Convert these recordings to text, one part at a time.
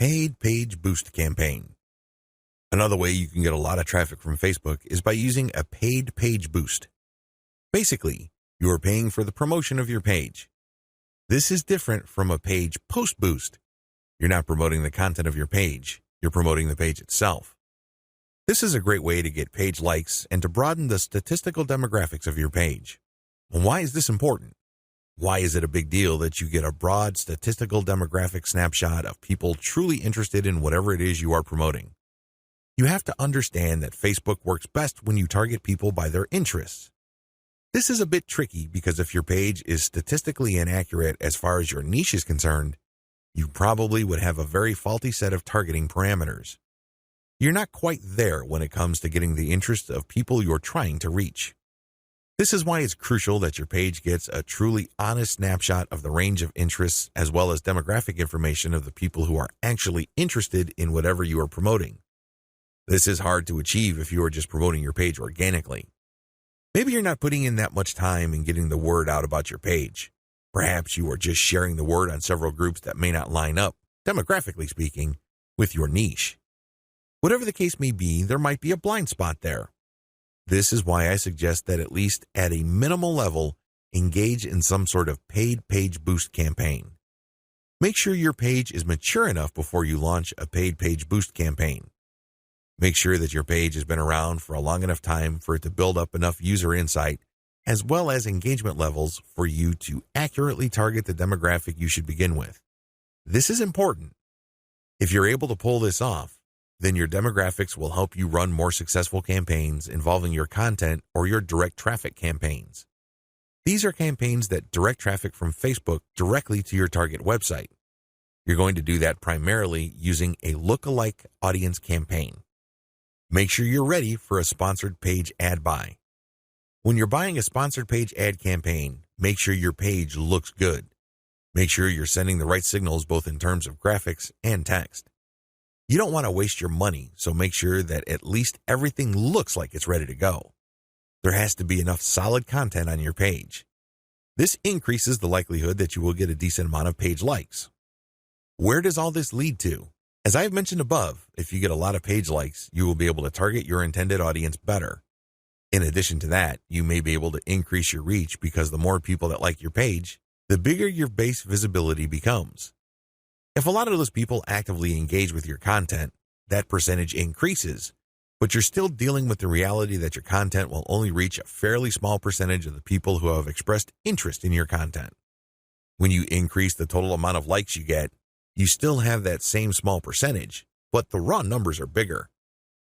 Paid Page Boost Campaign. Another way you can get a lot of traffic from Facebook is by using a paid page boost. Basically, you are paying for the promotion of your page. This is different from a page post boost. You're not promoting the content of your page, you're promoting the page itself. This is a great way to get page likes and to broaden the statistical demographics of your page. And why is this important? Why is it a big deal that you get a broad statistical demographic snapshot of people truly interested in whatever it is you are promoting? You have to understand that Facebook works best when you target people by their interests. This is a bit tricky because if your page is statistically inaccurate as far as your niche is concerned, you probably would have a very faulty set of targeting parameters. You're not quite there when it comes to getting the interest of people you're trying to reach. This is why it's crucial that your page gets a truly honest snapshot of the range of interests as well as demographic information of the people who are actually interested in whatever you are promoting. This is hard to achieve if you are just promoting your page organically. Maybe you're not putting in that much time in getting the word out about your page. Perhaps you are just sharing the word on several groups that may not line up, demographically speaking, with your niche. Whatever the case may be, there might be a blind spot there. This is why I suggest that at least at a minimal level, engage in some sort of paid page boost campaign. Make sure your page is mature enough before you launch a paid page boost campaign. Make sure that your page has been around for a long enough time for it to build up enough user insight, as well as engagement levels for you to accurately target the demographic you should begin with. This is important. If you're able to pull this off, then your demographics will help you run more successful campaigns involving your content or your direct traffic campaigns. These are campaigns that direct traffic from Facebook directly to your target website. You're going to do that primarily using a lookalike audience campaign. Make sure you're ready for a sponsored page ad buy. When you're buying a sponsored page ad campaign, make sure your page looks good. Make sure you're sending the right signals both in terms of graphics and text. You don't want to waste your money, so make sure that at least everything looks like it's ready to go. There has to be enough solid content on your page. This increases the likelihood that you will get a decent amount of page likes. Where does all this lead to? As I have mentioned above, if you get a lot of page likes, you will be able to target your intended audience better. In addition to that, you may be able to increase your reach because the more people that like your page, the bigger your base visibility becomes. If a lot of those people actively engage with your content, that percentage increases, but you're still dealing with the reality that your content will only reach a fairly small percentage of the people who have expressed interest in your content. When you increase the total amount of likes you get, you still have that same small percentage, but the raw numbers are bigger.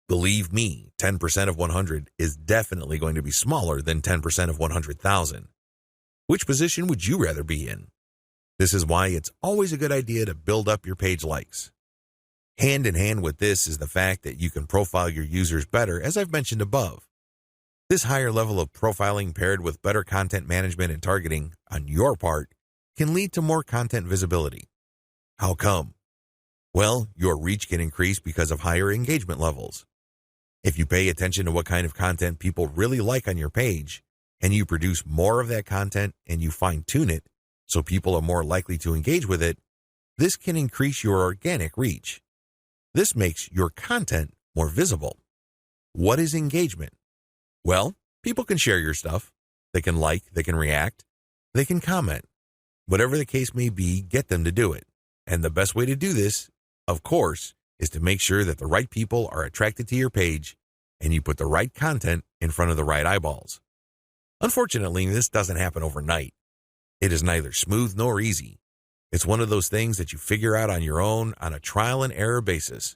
Believe me, 10% of 100 is definitely going to be smaller than 10% of 100,000. Which position would you rather be in? This is why it's always a good idea to build up your page likes. Hand in hand with this is the fact that you can profile your users better, as I've mentioned above. This higher level of profiling paired with better content management and targeting on your part can lead to more content visibility. How come? Well, your reach can increase because of higher engagement levels. If you pay attention to what kind of content people really like on your page, and you produce more of that content and you fine-tune it so people are more likely to engage with it, this can increase your organic reach. This makes your content more visible. What is engagement? Well, people can share your stuff. They can like, they can react, they can comment. Whatever the case may be, get them to do it. And the best way to do this, of course, is to make sure that the right people are attracted to your page and you put the right content in front of the right eyeballs. Unfortunately, this doesn't happen overnight. It is neither smooth nor easy. It's one of those things that you figure out on your own on a trial and error basis.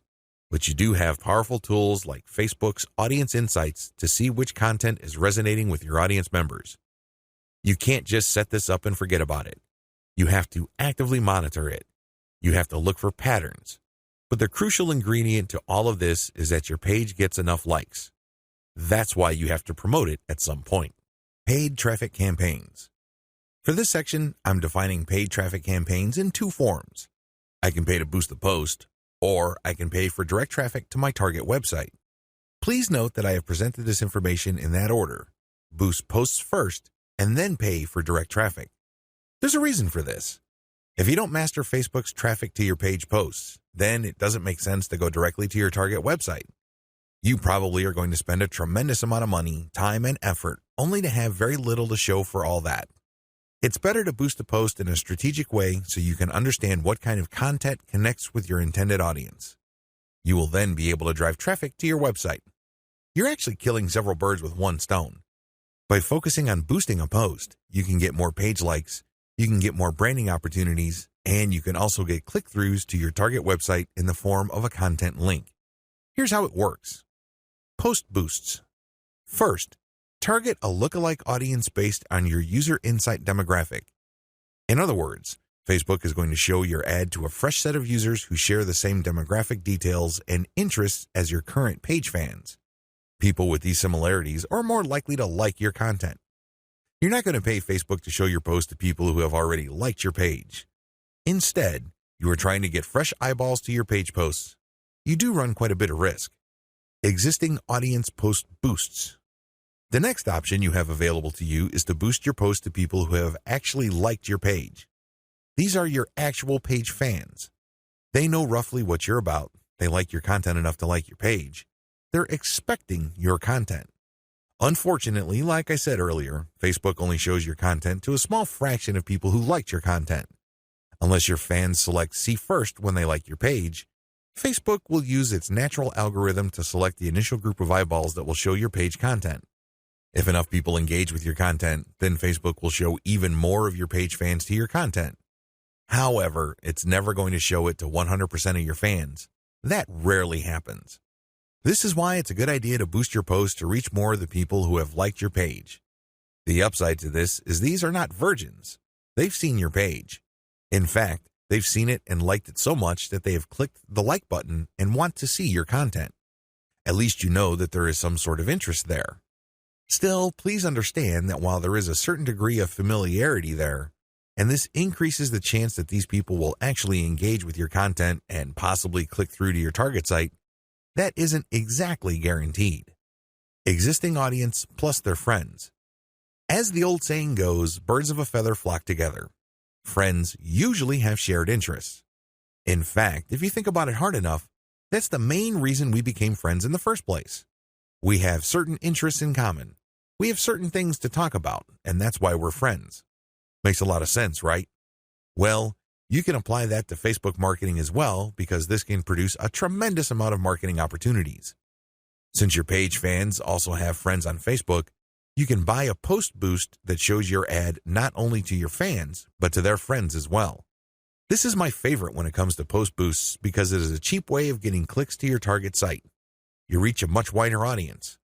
But you do have powerful tools like Facebook's Audience Insights to see which content is resonating with your audience members. You can't just set this up and forget about it. You have to actively monitor it. You have to look for patterns. But the crucial ingredient to all of this is that your page gets enough likes. That's why you have to promote it at some point. Paid traffic campaigns. For this section, I'm defining paid traffic campaigns in two forms. I can pay to boost the post, or I can pay for direct traffic to my target website. Please note that I have presented this information in that order. Boost posts first, and then pay for direct traffic. There's a reason for this. If you don't master Facebook's traffic to your page posts, then it doesn't make sense to go directly to your target website. You probably are going to spend a tremendous amount of money, time, and effort only to have very little to show for all that. It's better to boost a post in a strategic way so you can understand what kind of content connects with your intended audience. You will then be able to drive traffic to your website. You're actually killing several birds with one stone. By focusing on boosting a post, you can get more page likes, you can get more branding opportunities, and you can also get click-throughs to your target website in the form of a content link. Here's how it works. Post boosts. First, target a lookalike audience based on your user insight demographic. In other words, Facebook is going to show your ad to a fresh set of users who share the same demographic details and interests as your current page fans. People with these similarities are more likely to like your content. You're not going to pay Facebook to show your post to people who have already liked your page. Instead, you are trying to get fresh eyeballs to your page posts. You do run quite a bit of risk. Existing audience post boosts. The next option you have available to you is to boost your post to people who have actually liked your page. These are your actual page fans. They know roughly what you're about. They like your content enough to like your page. They're expecting your content. Unfortunately, like I said earlier, Facebook only shows your content to a small fraction of people who liked your content. Unless your fans select see first when they like your page, Facebook will use its natural algorithm to select the initial group of eyeballs that will show your page content. If enough people engage with your content, then Facebook will show even more of your page fans to your content. However, it's never going to show it to 100% of your fans. That rarely happens. This is why it's a good idea to boost your post to reach more of the people who have liked your page. The upside to this is these are not virgins. They've seen your page. In fact, they've seen it and liked it so much that they have clicked the like button and want to see your content. At least you know that there is some sort of interest there. Still, please understand that while there is a certain degree of familiarity there, and this increases the chance that these people will actually engage with your content and possibly click through to your target site, that isn't exactly guaranteed. Existing audience plus their friends. As the old saying goes, birds of a feather flock together. Friends usually have shared interests. In fact, if you think about it hard enough, that's the main reason we became friends in the first place. We have certain interests in common. We have certain things to talk about, and that's why we're friends. Makes a lot of sense, right? Well, you can apply that to Facebook marketing as well, because this can produce a tremendous amount of marketing opportunities. Since your page fans also have friends on Facebook, you can buy a post boost that shows your ad not only to your fans, but to their friends as well. This is my favorite when it comes to post boosts because it is a cheap way of getting clicks to your target site. You reach a much wider audience.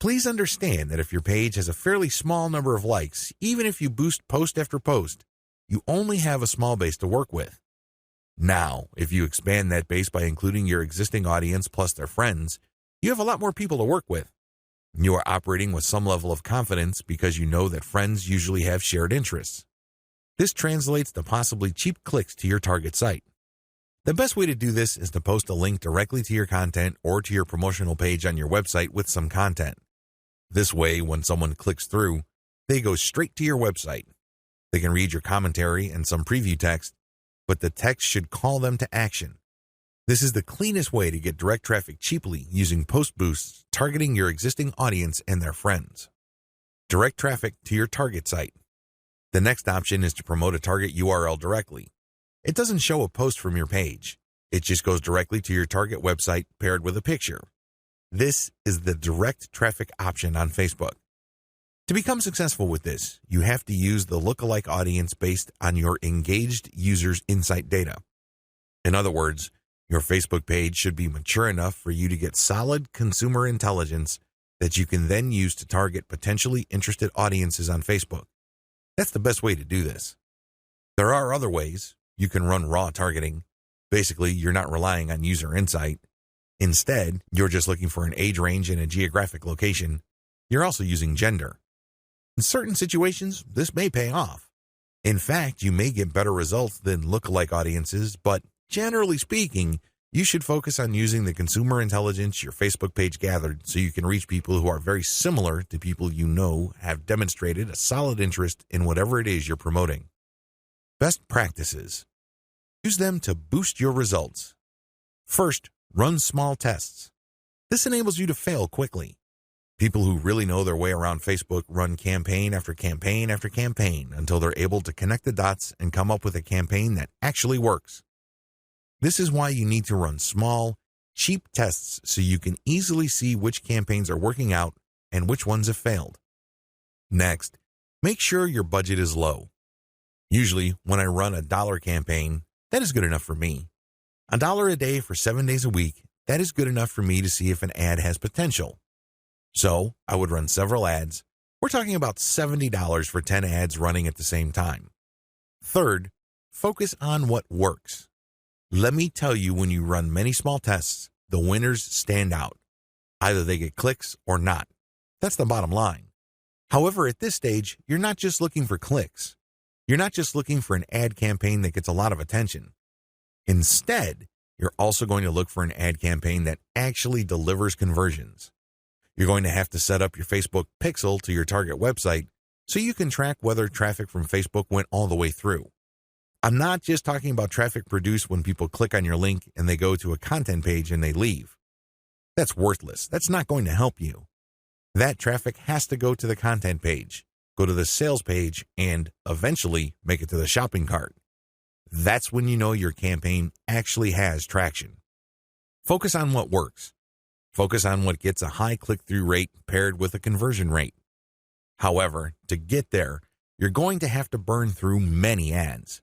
Please understand that if your page has a fairly small number of likes, even if you boost post after post, you only have a small base to work with. Now, if you expand that base by including your existing audience plus their friends, you have a lot more people to work with. You are operating with some level of confidence because you know that friends usually have shared interests. This translates to possibly cheap clicks to your target site. The best way to do this is to post a link directly to your content or to your promotional page on your website with some content. This way, when someone clicks through, they go straight to your website. They can read your commentary and some preview text, but the text should call them to action. This is the cleanest way to get direct traffic cheaply using post boosts targeting your existing audience and their friends. Direct traffic to your target site. The next option is to promote a target URL directly. It doesn't show a post from your page. It just goes directly to your target website paired with a picture. This is the direct traffic option on Facebook. To become successful with this, you have to use the lookalike audience based on your engaged users' insight data. In other words, your Facebook page should be mature enough for you to get solid consumer intelligence that you can then use to target potentially interested audiences on Facebook. That's the best way to do this. There are other ways. You can run raw targeting. Basically, you're not relying on user insight. Instead, you're just looking for an age range and a geographic location. You're also using gender. In certain situations, this may pay off. In fact, you may get better results than lookalike audiences, but generally speaking, you should focus on using the consumer intelligence your Facebook page gathered so you can reach people who are very similar to people you know have demonstrated a solid interest in whatever it is you're promoting. Best practices. Use them to boost your results. First, run small tests. This enables you to fail quickly. People who really know their way around Facebook run campaign after campaign after campaign until they're able to connect the dots and come up with a campaign that actually works. This is why you need to run small, cheap tests so you can easily see which campaigns are working out and which ones have failed. Next, make sure your budget is low. Usually, when I run a $1 campaign, that is good enough for me. $1 a day for 7 days a week, that is good enough for me to see if an ad has potential. So, I would run several ads. We're talking about $70 for 10 ads running at the same time. Third, focus on what works. Let me tell you, when you run many small tests, the winners stand out. Either they get clicks or not. That's the bottom line. However, at this stage, you're not just looking for clicks. You're not just looking for an ad campaign that gets a lot of attention. Instead, you're also going to look for an ad campaign that actually delivers conversions. You're going to have to set up your Facebook pixel to your target website so you can track whether traffic from Facebook went all the way through. I'm not just talking about traffic produced when people click on your link and they go to a content page and they leave. That's worthless. That's not going to help you. That traffic has to go to the content page, go to the sales page, and eventually make it to the shopping cart. That's when you know your campaign actually has traction. Focus on what works. Focus on what gets a high click-through rate paired with a conversion rate. However, to get there, you're going to have to burn through many ads.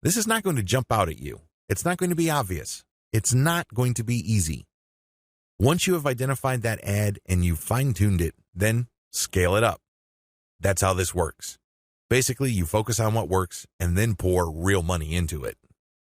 This is not going to jump out at you. It's not going to be obvious. It's not going to be easy. Once you have identified that ad and you've fine-tuned it, then scale it up. That's how this works. Basically, you focus on what works and then pour real money into it.